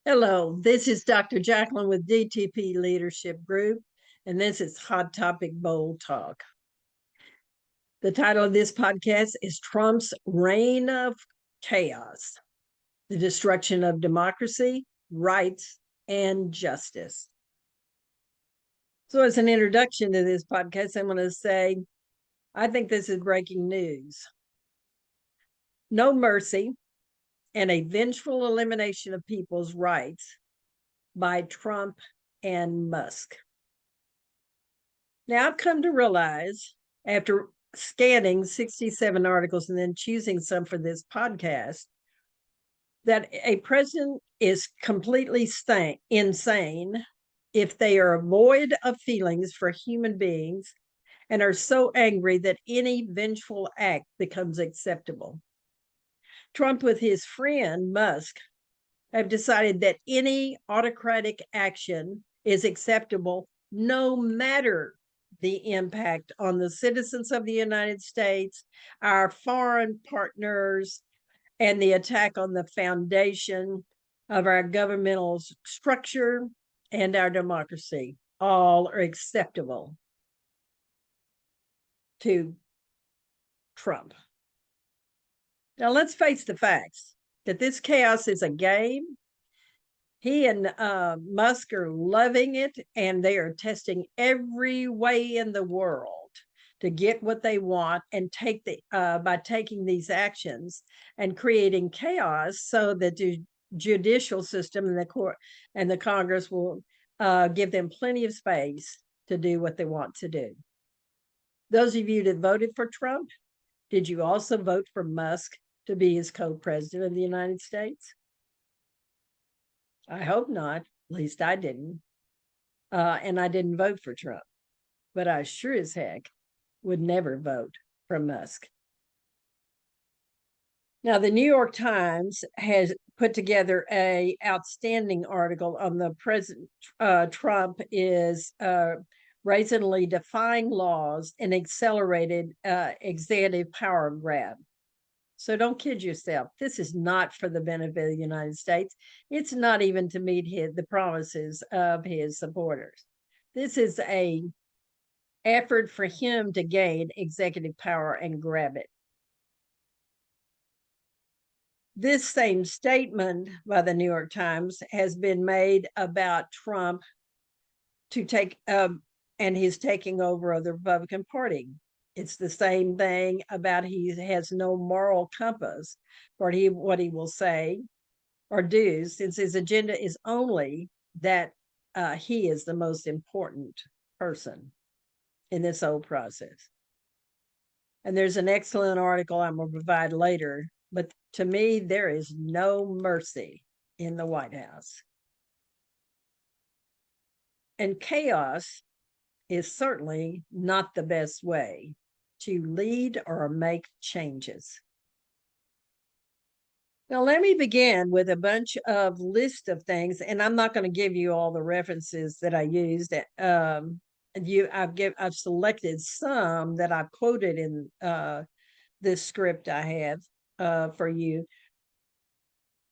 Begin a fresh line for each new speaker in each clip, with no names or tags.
Hello, this is Dr. Jackalyn with DTP-Leadership Group, and this is Hot Topic Bold Talk. The title of this podcast is Trump's Reign of Chaos, the Destruction of Democracy, Rights, and Justice. So as an introduction to this podcast, I'm going to say, I think this is breaking news. No mercy and a vengeful elimination of people's rights by Trump and Musk. Now, I've come to realize after scanning 67 articles and then choosing some for this podcast that a president is completely insane if they are void of feelings for human beings and are so angry that any vengeful act becomes acceptable. Trump, with his friend Musk, have decided that any autocratic action is acceptable no matter the impact on the citizens of the United States, our foreign partners, and the attack on the foundation of our governmental structure and our democracy. All are acceptable to Trump. Now, let's face the facts that this chaos is a game. He and Musk are loving it, and they are testing every way in the world to get what they want and by taking these actions and creating chaos so that the judicial system and the court and the Congress will give them plenty of space to do what they want to do. Those of you that voted for Trump, did you also vote for Musk to be his co-president of the United States? I hope not. At least I didn't. And I didn't vote for Trump. But I sure as heck would never vote for Musk. Now, the New York Times has put together an outstanding article on the president. Trump is brazenly defying laws and accelerated executive power grab. So don't kid yourself. This is not for the benefit of the United States. It's not even to meet the promises of his supporters. This is an effort for him to gain executive power and grab it. This same statement by the New York Times has been made about Trump to take and his taking over of the Republican Party. It's the same thing about he has no moral compass for what he will say or do, since his agenda is only that he is the most important person in this whole process. And there's an excellent article I'm going to provide later, but to me, there is no mercy in the White House. And chaos is certainly not the best way to lead or make changes. Now, let me begin with a bunch of list of things, and I'm not going to give you all the references that I used. I've selected some that I've quoted in this script I have for you.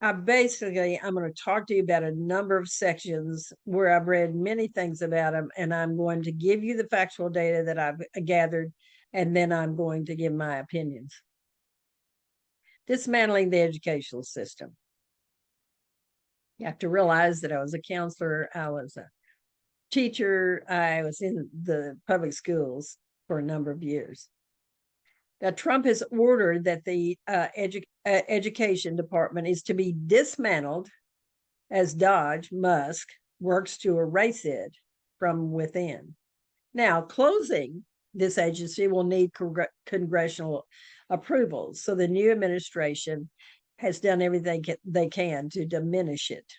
I'm going to talk to you about a number of sections where I've read many things about them, and I'm going to give you the factual data that I've gathered, and then I'm going to give my opinions. Dismantling the educational system. You have to realize that I was a counselor, I was a teacher, I was in the public schools for a number of years. Now, Trump has ordered that the education department is to be dismantled as Musk works to erase it from within. Now, closing this agency will need congressional approval, so the new administration has done everything they can to diminish it.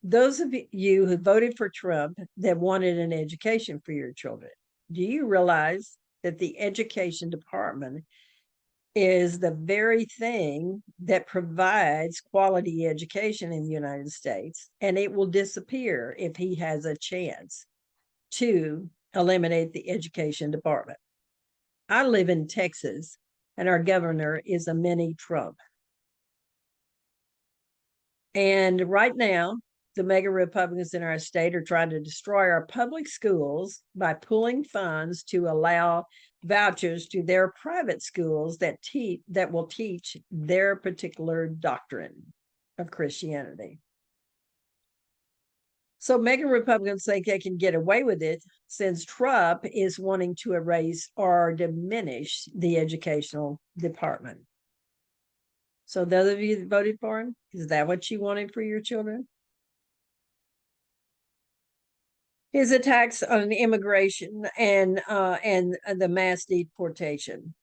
Those of you who voted for Trump that wanted an education for your children, do you realize that the education department is the very thing that provides quality education in the United States, and it will disappear if he has a chance to eliminate the education department? I live in Texas, and our governor is a mini Trump. And right now, the mega Republicans in our state are trying to destroy our public schools by pulling funds to allow vouchers to their private schools that will teach their particular doctrine of Christianity. So mega Republicans think they can get away with it since Trump is wanting to erase or diminish the educational department. So those of you that voted for him, is that what you wanted for your children? His attacks on immigration and the mass deportation.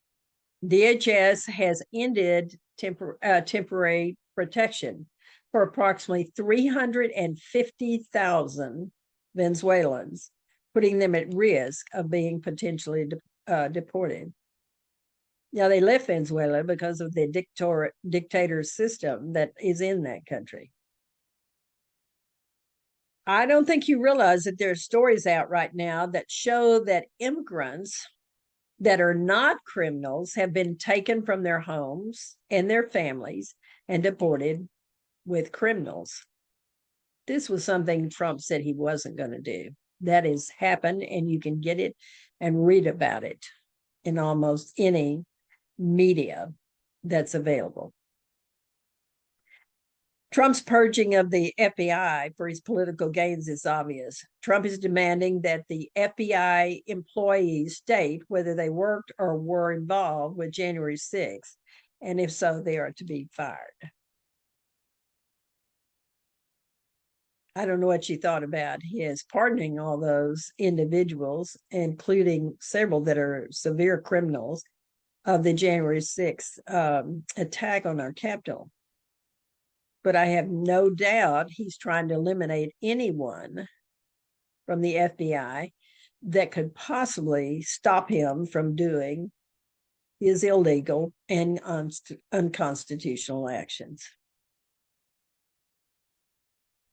DHS has ended temporary protection for approximately 350,000 Venezuelans, putting them at risk of being potentially deported. Now, they left Venezuela because of the dictator system that is in that country. I don't think you realize that there are stories out right now that show that immigrants that are not criminals have been taken from their homes and their families and deported with criminals. This was something Trump said he wasn't going to do. That has happened, and you can get it and read about it in almost any media that's available. Trump's purging of the FBI for his political gains is obvious. Trump is demanding that the FBI employees state whether they worked or were involved with January 6th, and if so, they are to be fired. I don't know what you thought about his pardoning all those individuals, including several that are severe criminals of the January 6th attack on our Capitol. But I have no doubt he's trying to eliminate anyone from the FBI that could possibly stop him from doing his illegal and unconstitutional actions.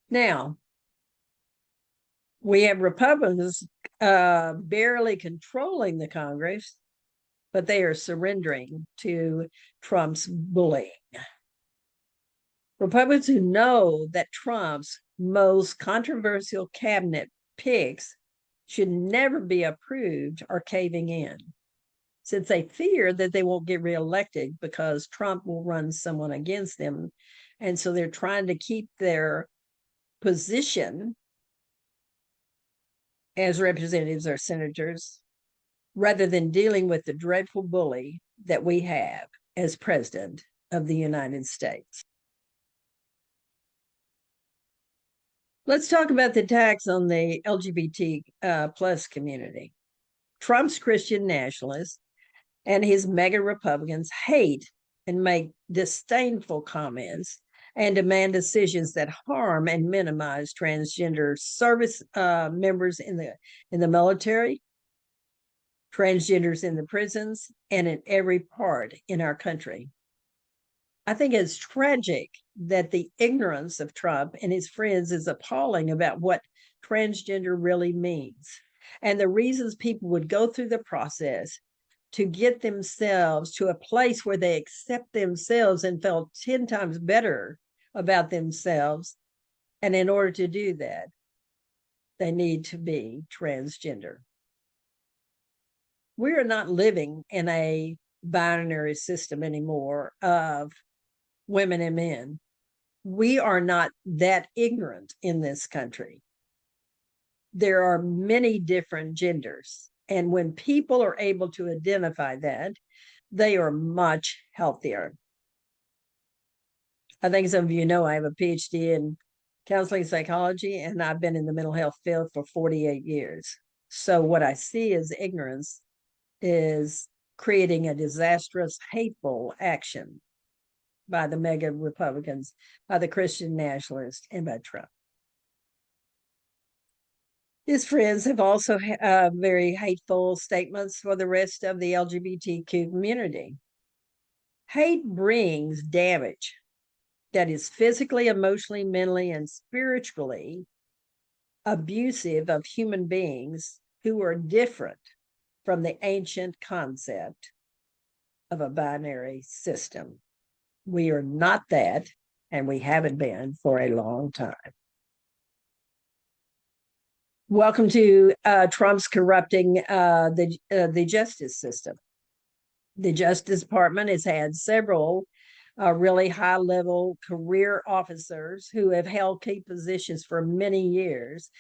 Now, we have Republicans barely controlling the Congress, but they are surrendering to Trump's bullying. Republicans who know that Trump's most controversial cabinet picks should never be approved are caving in, since they fear that they won't get reelected because Trump will run someone against them. And so they're trying to keep their position as representatives or senators rather than dealing with the dreadful bully that we have as president of the United States. Let's talk about the attacks on the LGBT plus community. Trump's Christian nationalists and his mega Republicans hate and make disdainful comments and demand decisions that harm and minimize transgender service members in the military, transgenders in the prisons, and in every part in our country. I think it's tragic that the ignorance of Trump and his friends is appalling about what transgender really means and the reasons people would go through the process to get themselves to a place where they accept themselves and felt 10 times better about themselves. And in order to do that, they need to be transgender. We are not living in a binary system anymore of women and men. We are not that ignorant in this country. There are many different genders. And when people are able to identify that, they are much healthier. I think some of you know I have a PhD in counseling psychology, and I've been in the mental health field for 48 years. So what I see is ignorance is creating a disastrous, hateful action by the mega Republicans, by the Christian nationalists, and by Trump. His friends have also very hateful statements for the rest of the LGBTQ community. Hate brings damage that is physically, emotionally, mentally, and spiritually abusive of human beings who are different from the ancient concept of a binary system. We are not that, and we haven't been for a long time. Welcome to Trump's corrupting the justice system. The Justice Department has had several really high-level career officers who have held key positions for many years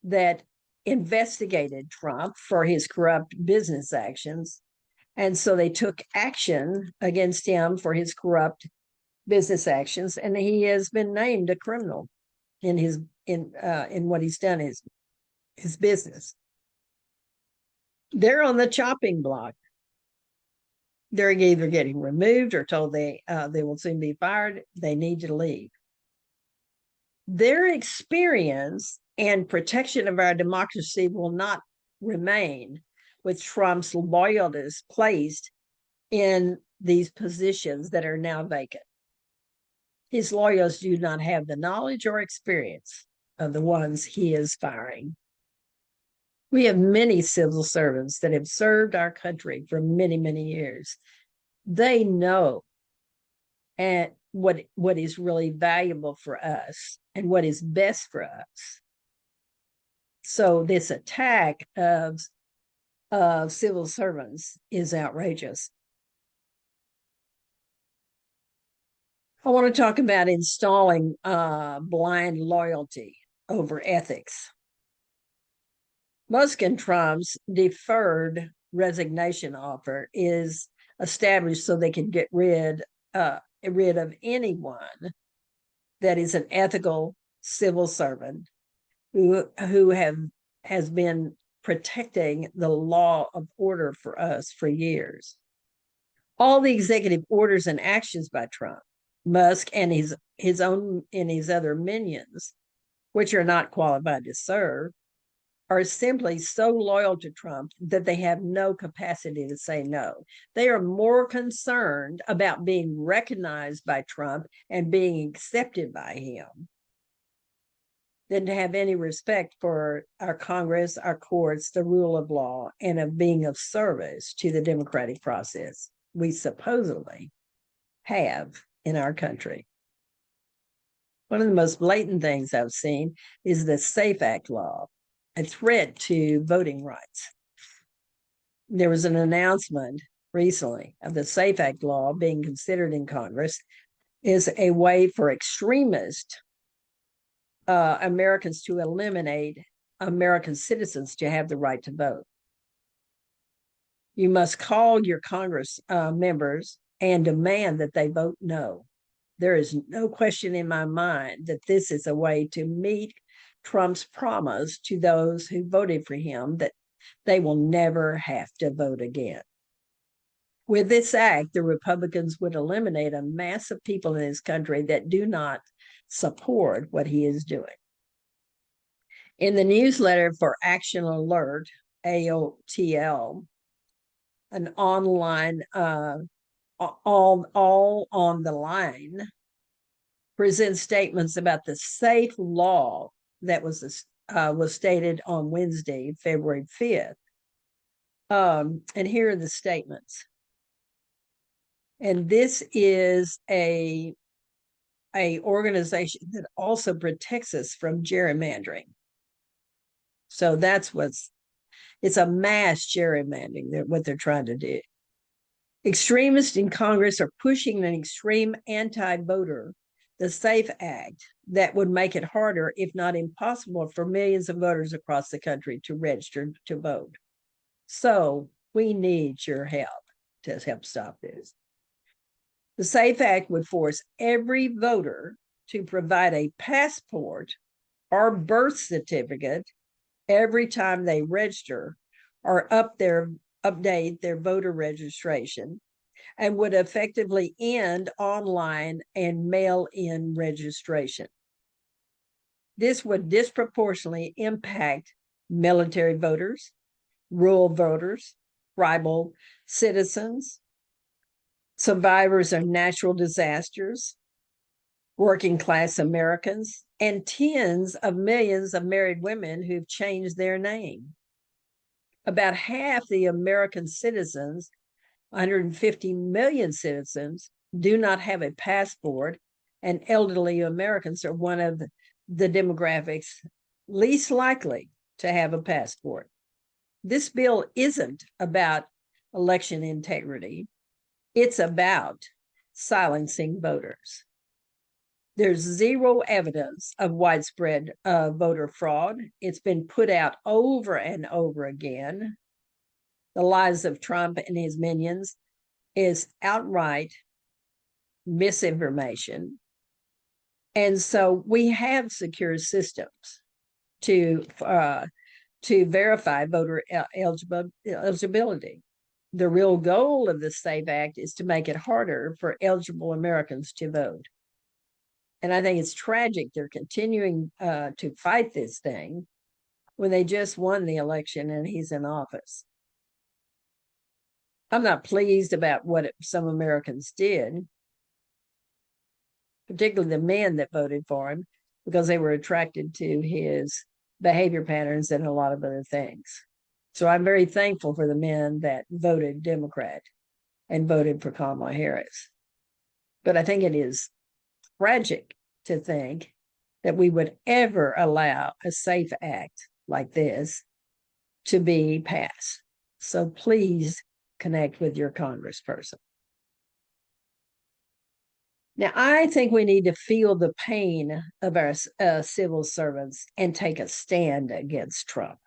that investigated Trump for his corrupt business actions. And so they took action against him for his corrupt business actions, and he has been named a criminal in his in what he's done, his business. They're on the chopping block. They're either getting removed or told they will soon be fired. They need to leave. Their experience and protection of our democracy will not remain with Trump's loyalists placed in these positions that are now vacant. His loyalists do not have the knowledge or experience of the ones he is firing. We have many civil servants that have served our country for many, many years. They know and what is really valuable for us and what is best for us. So this attack of civil servants is outrageous. I want to talk about installing blind loyalty over ethics. Musk and Trump's deferred resignation offer is established so they can get rid of anyone that is an ethical civil servant who has been protecting the law of order for us for years. All the executive orders and actions by Trump, Musk, and his other minions, which are not qualified to serve, are simply so loyal to Trump that they have no capacity to say no. They are more concerned about being recognized by Trump and being accepted by him than to have any respect for our Congress, our courts, the rule of law, and of being of service to the democratic process we supposedly have in our country. One of the most blatant things I've seen is the SAFE Act law, a threat to voting rights. There was an announcement recently of the SAFE Act law being considered in Congress is a way for extremist Americans to eliminate American citizens to have the right to vote. You must call your Congress members and demand that they vote no. There is no question in my mind that this is a way to meet Trump's promise to those who voted for him that they will never have to vote again. With this act, the Republicans would eliminate a mass of people in this country that do not support what he is doing. In the newsletter for Action Alert, AOTL, an online all on the line, presents statements about the SAFE law that was stated on Wednesday, February 5th. And here are the statements. And this is a organization that also protects us from gerrymandering. So it's a mass gerrymandering, what they're trying to do. Extremists in Congress are pushing an extreme anti-voter, the SAFE Act, that would make it harder, if not impossible, for millions of voters across the country to register to vote. So we need your help to help stop this. The SAFE Act would force every voter to provide a passport or birth certificate every time they register or update their voter registration, and would effectively end online and mail-in registration. This would disproportionately impact military voters, rural voters, tribal citizens, survivors of natural disasters, working class Americans, and tens of millions of married women who've changed their name. About half the American citizens, 150 million citizens, do not have a passport and elderly Americans are one of the demographics least likely to have a passport. This bill isn't about election integrity. It's about silencing voters. There's zero evidence of widespread voter fraud. It's been put out over and over again. The lies of Trump and his minions is outright misinformation. And so we have secure systems to verify voter eligibility. The real goal of the SAFE Act is to make it harder for eligible Americans to vote. And I think it's tragic they're continuing to fight this thing when they just won the election and he's in office. I'm not pleased about what some Americans did, particularly the men that voted for him, because they were attracted to his behavior patterns and a lot of other things. So I'm very thankful for the men that voted Democrat and voted for Kamala Harris. But I think it is tragic to think that we would ever allow a SAFE Act like this to be passed. So please connect with your congressperson. Now, I think we need to feel the pain of our civil servants and take a stand against Trump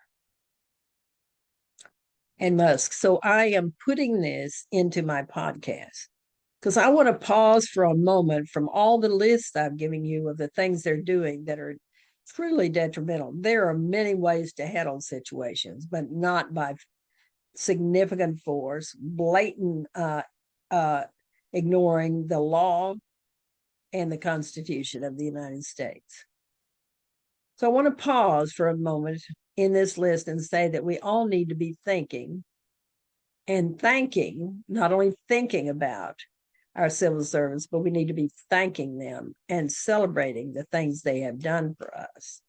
and Musk. So I am putting this into my podcast because I want to pause for a moment from all the lists I'm giving you of the things they're doing that are truly detrimental. There are many ways to handle situations, but not by significant force, blatant ignoring the law and the Constitution of the United States. So I want to pause for a moment in this list and say that we all need to be thinking and thanking, not only thinking about our civil servants, but we need to be thanking them and celebrating the things they have done for us.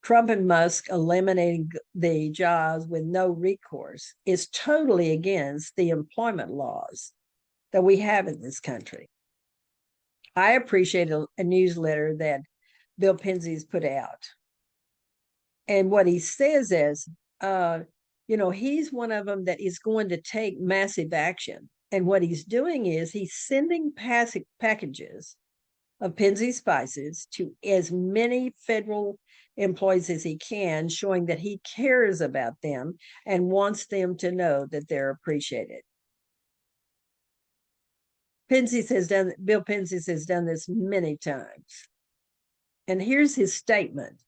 Trump and Musk eliminating the jobs with no recourse is totally against the employment laws that we have in this country. I appreciate a newsletter that Bill Penzies put out. And what he says is, he's one of them that is going to take massive action. And what he's doing is he's sending packages of Penzies spices to as many federal employees as he can, showing that he cares about them and wants them to know that they're appreciated. Bill Penzies has done this many times. And here's his statement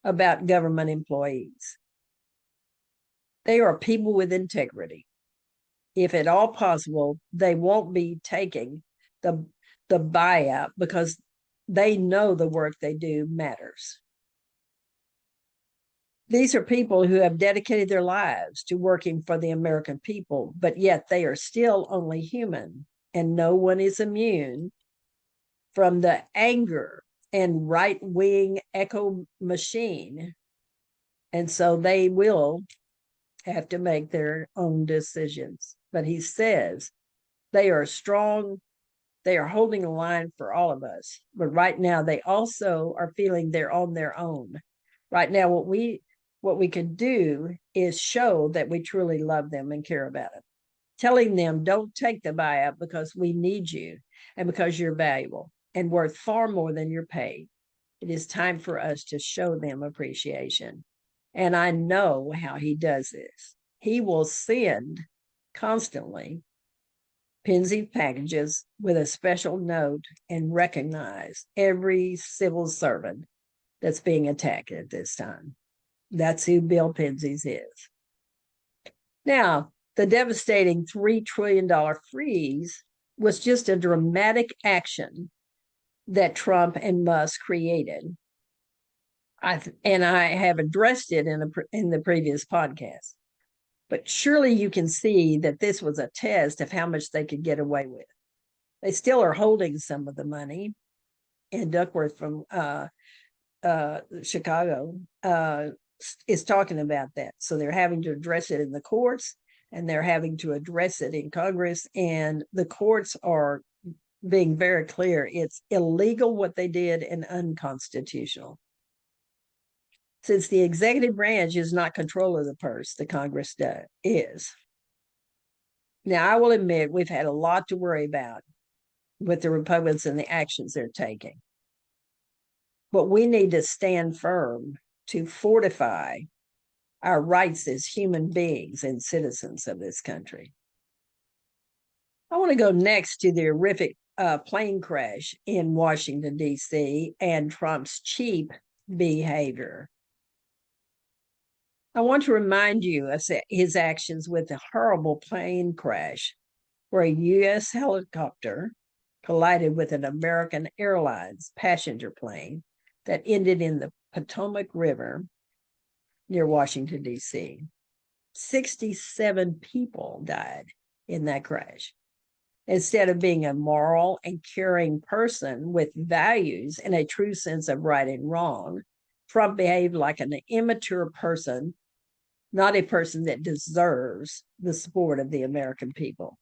about government employees. They are people with integrity. If at all possible, they won't be taking the buyout because they know the work they do matters. These are people who have dedicated their lives to working for the American people, but yet they are still only human, and no one is immune from the anger and right-wing echo machine. And so they will have to make their own decisions. But he says they are strong. They are holding a line for all of us. But right now, they also are feeling they're on their own. Right now, what we can do is show that we truly love them and care about them. Telling them, don't take the buyout because we need you and because you're valuable and worth far more than you're paid. It is time for us to show them appreciation. And I know how he does this. He will send constantly Penzies packages with a special note and recognize every civil servant that's being attacked at this time. That's who Bill Penzies is. Now, the devastating $3 trillion freeze was just a dramatic action that Trump and Musk created. I have addressed it in the previous podcast. But surely you can see that this was a test of how much they could get away with. They still are holding some of the money. And Duckworth from Chicago is talking about that. So they're having to address it in the courts, and they're having to address it in Congress. And the courts are being very clear, it's illegal what they did and unconstitutional. Since the executive branch is not control of the purse, the Congress is. Now, I will admit we've had a lot to worry about with the Republicans and the actions they're taking. But we need to stand firm to fortify our rights as human beings and citizens of this country. I want to go next to the horrific plane crash in Washington, D.C., and Trump's cheap behavior. I want to remind you of his actions with the horrible plane crash where a U.S. helicopter collided with an American Airlines passenger plane that ended in the Potomac River near Washington, D.C. 67 people died in that crash. Instead of being a moral and caring person with values and a true sense of right and wrong, Trump behaved like an immature person, not a person that deserves the support of the American people.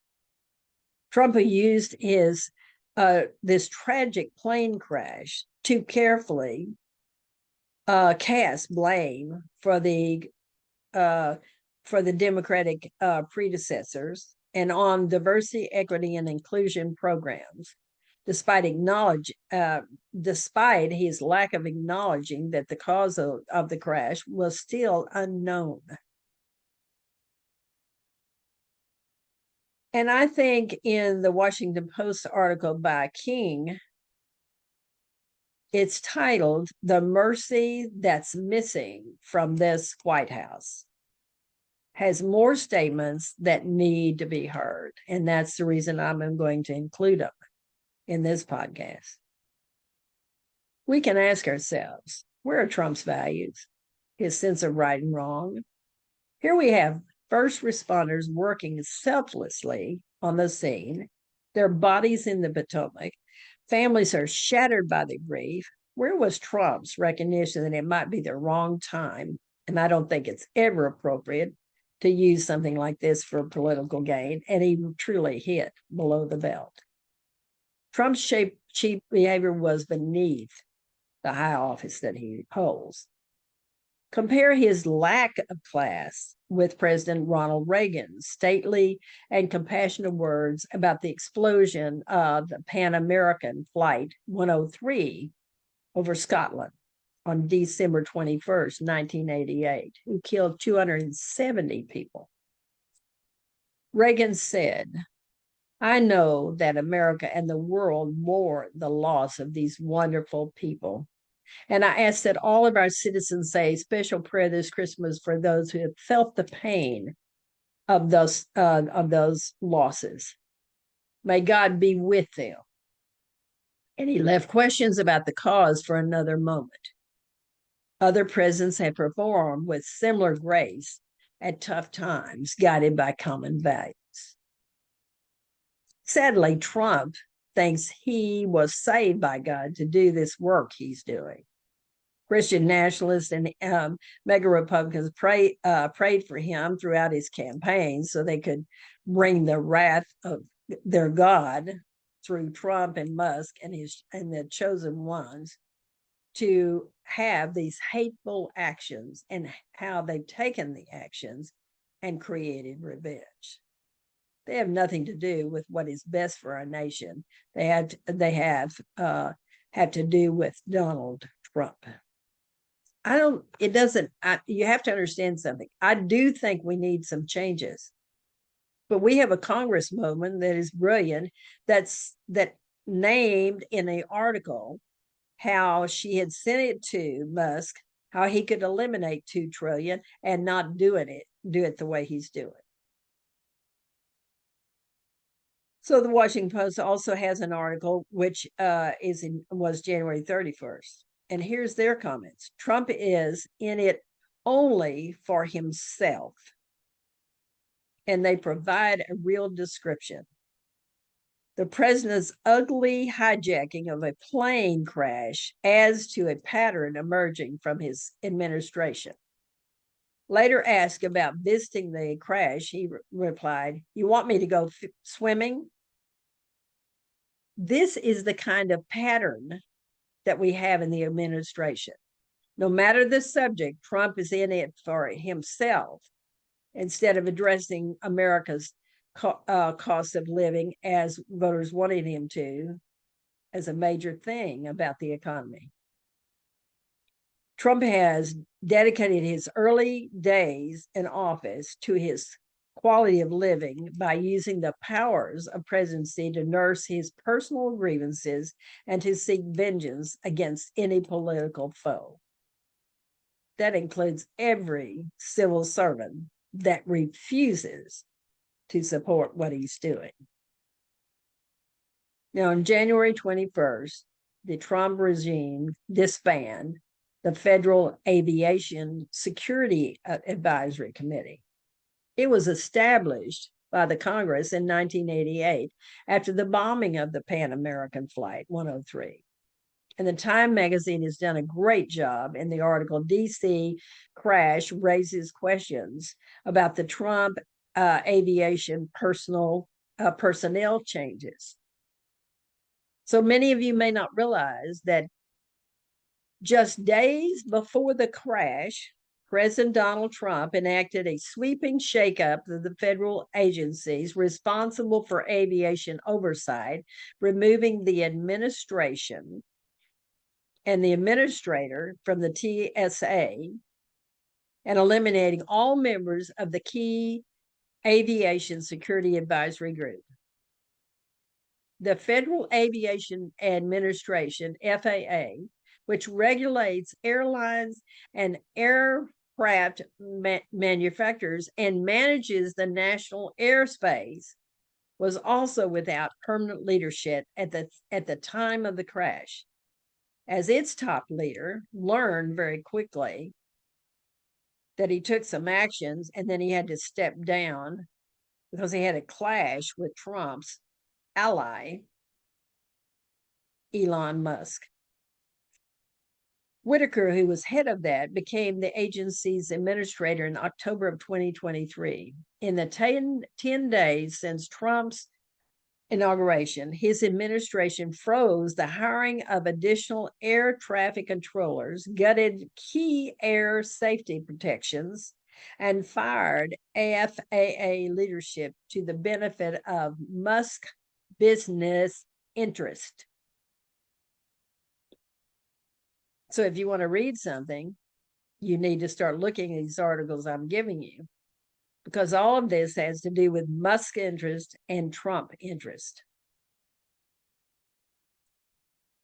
Trump used this tragic plane crash to carefully cast blame for the Democratic predecessors and on diversity, equity, and inclusion programs, despite his lack of acknowledging that the cause of the crash was still unknown. And I think in the Washington Post article by King, it's titled, "The Mercy That's Missing from This White House," has more statements that need to be heard. And that's the reason I'm going to include them in this podcast. We can ask ourselves, where are Trump's values, his sense of right and wrong? Here we have first responders working selflessly on the scene, their bodies in the Potomac. Families are shattered by the grief. Where was Trump's recognition that it might be the wrong time? And I don't think it's ever appropriate to use something like this for political gain. And he truly hit below the belt. Trump's cheap behavior was beneath the high office that he holds. Compare his lack of class with President Ronald Reagan's stately and compassionate words about the explosion of the Pan American Flight 103 over Scotland on December 21st, 1988, who killed 270 people. Reagan said, "I know that America and the world mourn the loss of these wonderful people. And I ask that all of our citizens say a special prayer this Christmas for those who have felt the pain of those losses. May God be with them." And he left questions about the cause for another moment. Other presidents have performed with similar grace at tough times, guided by common values. Sadly, Trump thinks he was saved by God to do this work he's doing. Christian nationalists and mega Republicans prayed for him throughout his campaign so they could bring the wrath of their God through Trump and Musk and the chosen ones to have these hateful actions, and how they've taken the actions and created revenge. They have nothing to do with what is best for our nation. They have to do with Donald Trump. You have to understand something. I do think we need some changes, but we have a congresswoman that is brilliant that named in an article how she had sent it to Musk, how he could eliminate $2 trillion and not do it the way he's doing. So the Washington Post also has an article which was January 31st. And here's their comments. Trump is in it only for himself. And they provide a real description. The president's ugly hijacking of a plane crash adds to a pattern emerging from his administration. Later asked about visiting the crash, he replied, "You want me to go swimming?" This is the kind of pattern that we have in the administration. No matter the subject, Trump is in it for himself instead of addressing America's cost of living as voters wanted him to, as a major thing about the economy. Trump has dedicated his early days in office to his quality of living by using the powers of presidency to nurse his personal grievances and to seek vengeance against any political foe. That includes every civil servant that refuses to support what he's doing. Now, on January 21st, the Trump regime disbanded the Federal Aviation Security Advisory Committee. It was established by the Congress in 1988 after the bombing of the Pan American Flight 103. And the Time magazine has done a great job in the article DC Crash Raises Questions about the Trump aviation personnel changes. So many of you may not realize that just days before the crash, President Donald Trump enacted a sweeping shakeup of the federal agencies responsible for aviation oversight, removing the administration and the administrator from the TSA and eliminating all members of the key aviation security advisory group. The Federal Aviation Administration, FAA, which regulates airlines and aircraft manufacturers and manages the national airspace, was also without permanent leadership at the time of the crash, as its top leader learned very quickly that he took some actions and then he had to step down because he had a clash with Trump's ally, Elon Musk. Whitaker, who was head of that, became the agency's administrator in October of 2023. In the 10 days since Trump's inauguration, his administration froze the hiring of additional air traffic controllers, gutted key air safety protections, and fired FAA leadership to the benefit of Musk business interest. So if you want to read something, you need to start looking at these articles I'm giving you, because all of this has to do with Musk interest and Trump interest.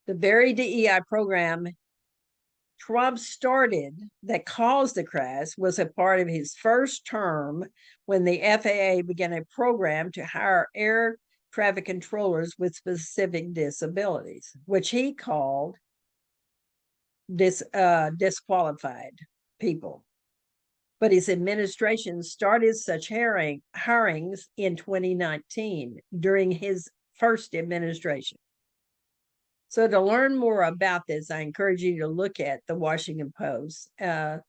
The very DEI program Trump started that caused the crash was a part of his first term when the FAA began a program to hire air traffic controllers with specific disabilities, which he called disqualified people. But his administration started such hirings in 2019 during his first administration. So to learn more about this, I encourage you to look at the Washington Post. That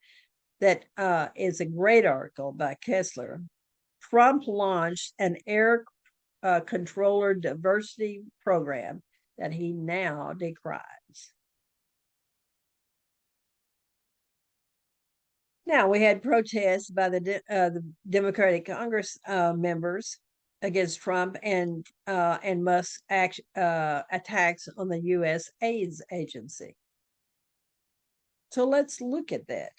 is a great article by Kessler. Trump launched an air controller diversity program that he now decries. Now, we had protests by the Democratic Congress members against Trump and Musk attacks on the U.S. AIDS agency. So let's look at that.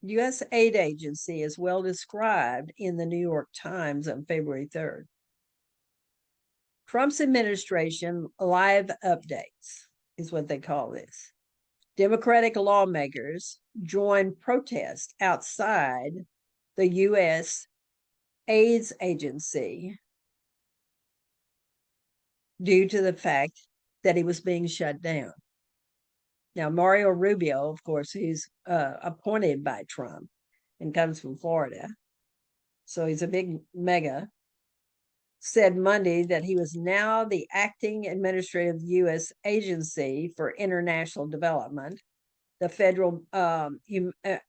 U.S. aid agency is well described in the New York Times on February 3rd. Trump's administration live updates is what they call this. Democratic lawmakers joined protests outside the U.S. AIDS agency due to the fact that he was being shut down. Now, Mario Rubio, of course, who's appointed by Trump and comes from Florida, so he's a big mega, said Monday that he was now the acting administrator of the U.S. Agency for International Development, the federal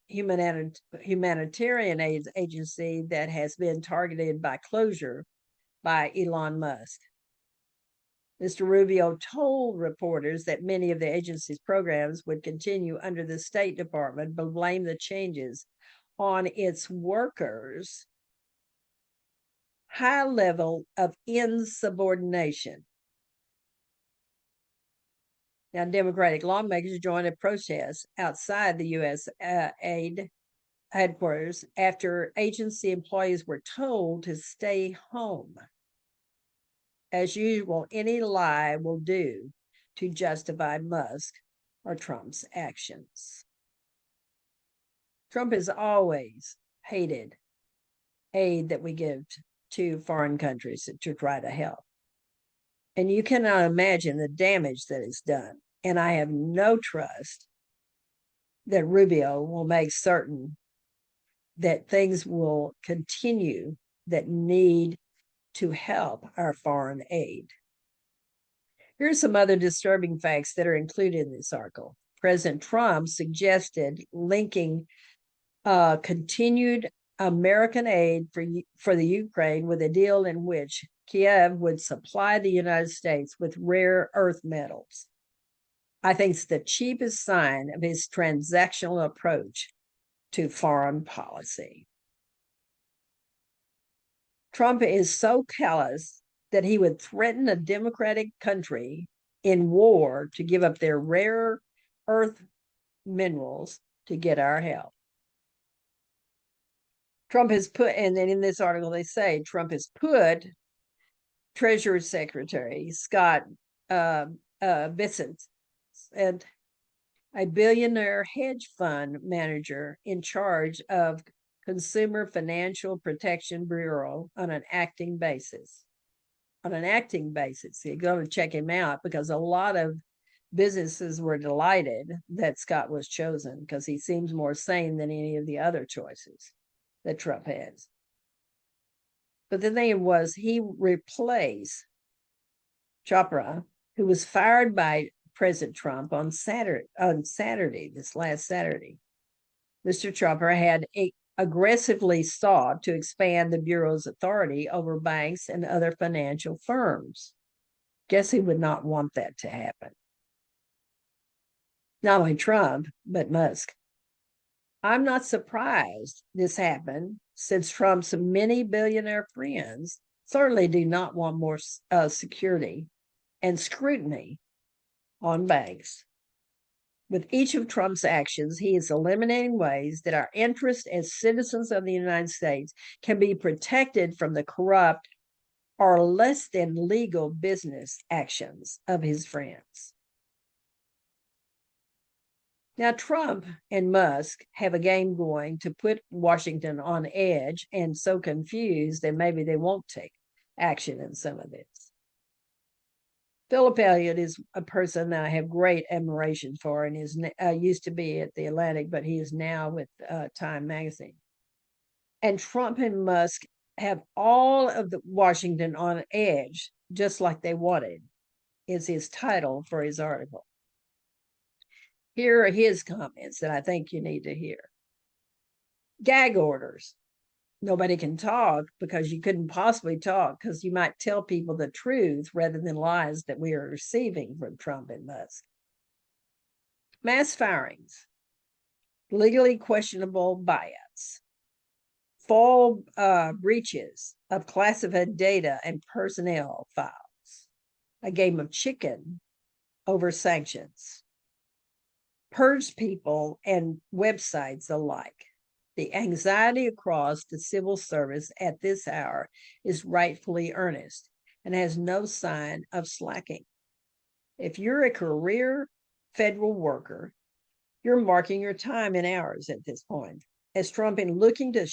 humanitarian aid agency that has been targeted by closure by Elon Musk. Mr. Rubio told reporters that many of the agency's programs would continue under the State Department, but blamed the changes on its workers' high level of insubordination. Now, Democratic lawmakers joined a protest outside the U.S. aid headquarters after agency employees were told to stay home. As usual, any lie will do to justify Musk or Trump's actions. Trump has always hated aid that we give to foreign countries to try to help. And you cannot imagine the damage that is done. And I have no trust that Rubio will make certain that things will continue that need to help our foreign aid. Here's some other disturbing facts that are included in this article. President Trump suggested linking continued American aid for the Ukraine with a deal in which Kiev would supply the United States with rare earth metals. I think it's the cheapest sign of his transactional approach to foreign policy. Trump is so callous that he would threaten a democratic country in war to give up their rare earth minerals to get our help. Trump has put, and then in this article they say, Trump has put Treasury Secretary Scott Bessent and a billionaire hedge fund manager in charge of Consumer Financial Protection Bureau on an acting basis. On an acting basis, you're going to check him out because a lot of businesses were delighted that Scott was chosen because he seems more sane than any of the other choices that Trump has. But the thing was, he replaced Chopra, who was fired by President Trump on Saturday, this last Saturday. Mr. Chopra had aggressively sought to expand the Bureau's authority over banks and other financial firms. Guess he would not want that to happen. Not only Trump, but Musk. I'm not surprised this happened, since Trump's many billionaire friends certainly do not want more security and scrutiny on banks. With each of Trump's actions, he is eliminating ways that our interests as citizens of the United States can be protected from the corrupt or less than legal business actions of his friends. Now, Trump and Musk have a game going to put Washington on edge and so confused that maybe they won't take action in some of this. Philip Elliott is a person that I have great admiration for, and is used to be at the Atlantic, but he is now with Time magazine. And Trump and Musk have all of the Washington on edge, just like they wanted, is his title for his article. Here are his comments that I think you need to hear. Gag orders. Nobody can talk because you couldn't possibly talk because you might tell people the truth rather than lies that we are receiving from Trump and Musk. Mass firings, legally questionable buyouts, full breaches of classified data and personnel files, a game of chicken over sanctions, purged people and websites alike. The anxiety across the civil service at this hour is rightfully earnest and has no sign of slacking. If you're a career federal worker, you're marking your time in hours at this point, as Trump is looking to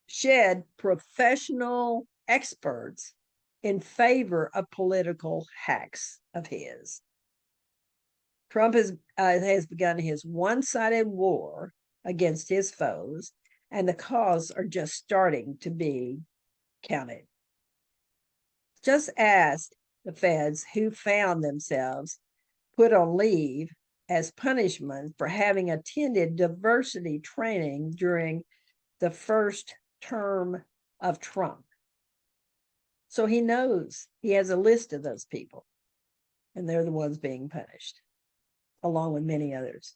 shed professional experts in favor of political hacks of his. Trump has begun his one-sided war against his foes, and the costs are just starting to be counted. Just ask the feds who found themselves put on leave as punishment for having attended diversity training during the first term of Trump. So he knows he has a list of those people, and they're the ones being punished, along with many others.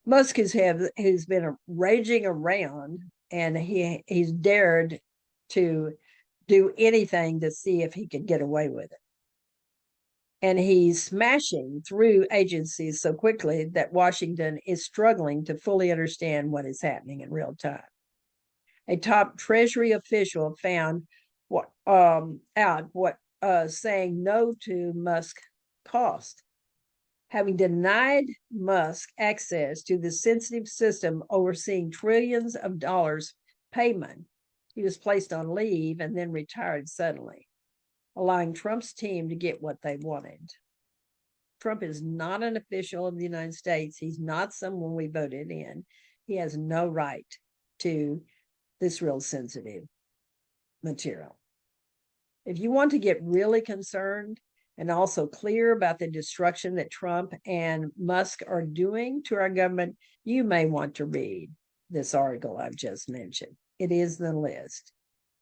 Musk who's been raging around, and he's dared to do anything to see if he could get away with it. And he's smashing through agencies so quickly that Washington is struggling to fully understand what is happening in real time. A top Treasury official found out what saying no to Musk cost. Having denied Musk access to the sensitive system overseeing trillions of dollars payment, he was placed on leave and then retired suddenly, allowing Trump's team to get what they wanted. Trump is not an official of the United States. He's not someone we voted in. He has no right to this real sensitive material. If you want to get really concerned and also clear about the destruction that Trump and Musk are doing to our government, you may want to read this article I've just mentioned. It is the list,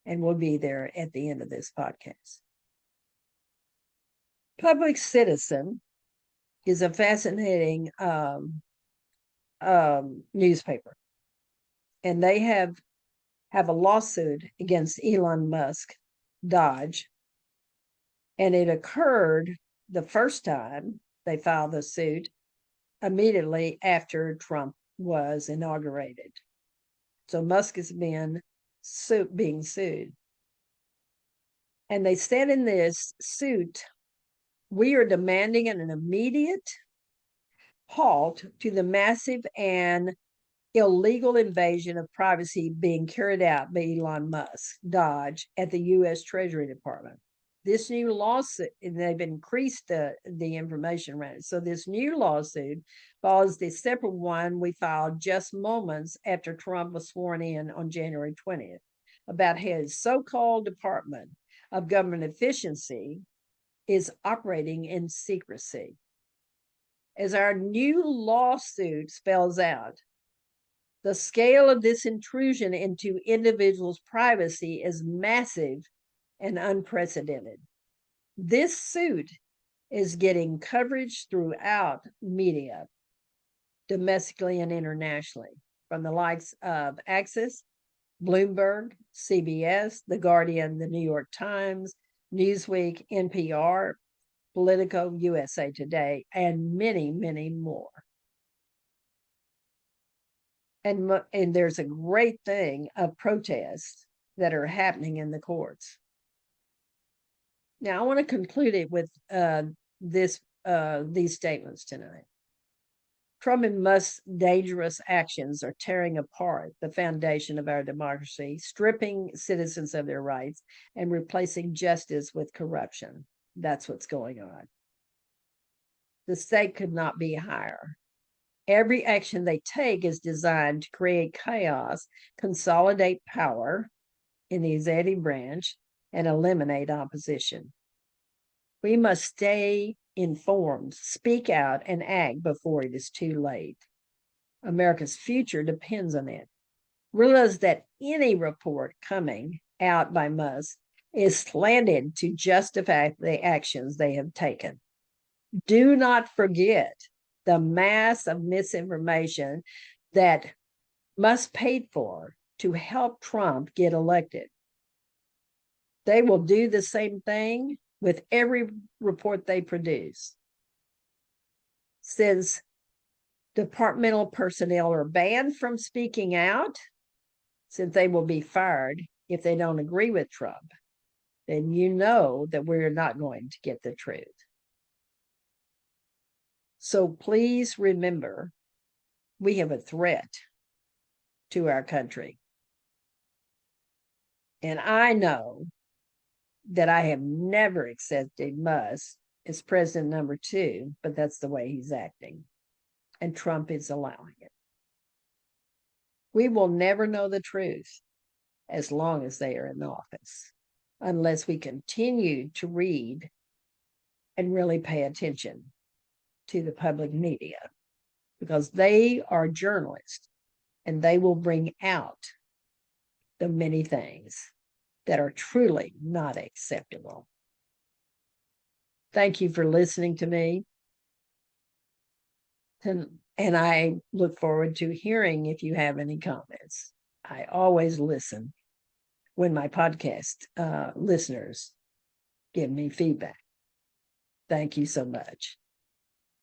and will be there at the end of this podcast. Public Citizen is a fascinating newspaper, and they have a lawsuit against Elon Musk, Dodge, and it occurred the first time they filed the suit immediately after Trump was inaugurated. So Musk has been being sued. And they said in this suit, we are demanding an immediate halt to the massive and illegal invasion of privacy being carried out by Elon Musk, Dodge, at the U.S. Treasury Department. This new lawsuit, and they've increased the information around it. So this new lawsuit follows the separate one we filed just moments after Trump was sworn in on January 20th about his so-called Department of Government Efficiency is operating in secrecy. As our new lawsuit spells out, the scale of this intrusion into individuals' privacy is massive and unprecedented. This suit is getting coverage throughout media, domestically and internationally, from the likes of Access, Bloomberg, CBS, The Guardian, The New York Times, Newsweek, NPR, Politico, USA Today, and many, many more. And there's a great thing of protests that are happening in the courts. Now, I want to conclude it with these statements tonight. Trump and Musk's dangerous actions are tearing apart the foundation of our democracy, stripping citizens of their rights, and replacing justice with corruption. That's what's going on. The stake could not be higher. Every action they take is designed to create chaos, consolidate power in the executive branch, and eliminate opposition. We must stay informed, speak out, and act before it is too late. America's future depends on it. Realize that any report coming out by Musk is slanted to justify the actions they have taken. Do not forget the mass of misinformation that Musk paid for to help Trump get elected. They will do the same thing with every report they produce. Since departmental personnel are banned from speaking out, since they will be fired if they don't agree with Trump, then you know that we're not going to get the truth. So please remember, we have a threat to our country. And I know that I have never accepted Musk as president number 2, but that's the way he's acting. And Trump is allowing it. We will never know the truth as long as they are in office, unless we continue to read and really pay attention to the public media, because they are journalists and they will bring out the many things that are truly not acceptable. Thank you for listening to me. And I look forward to hearing if you have any comments. I always listen when my podcast listeners give me feedback. Thank you so much.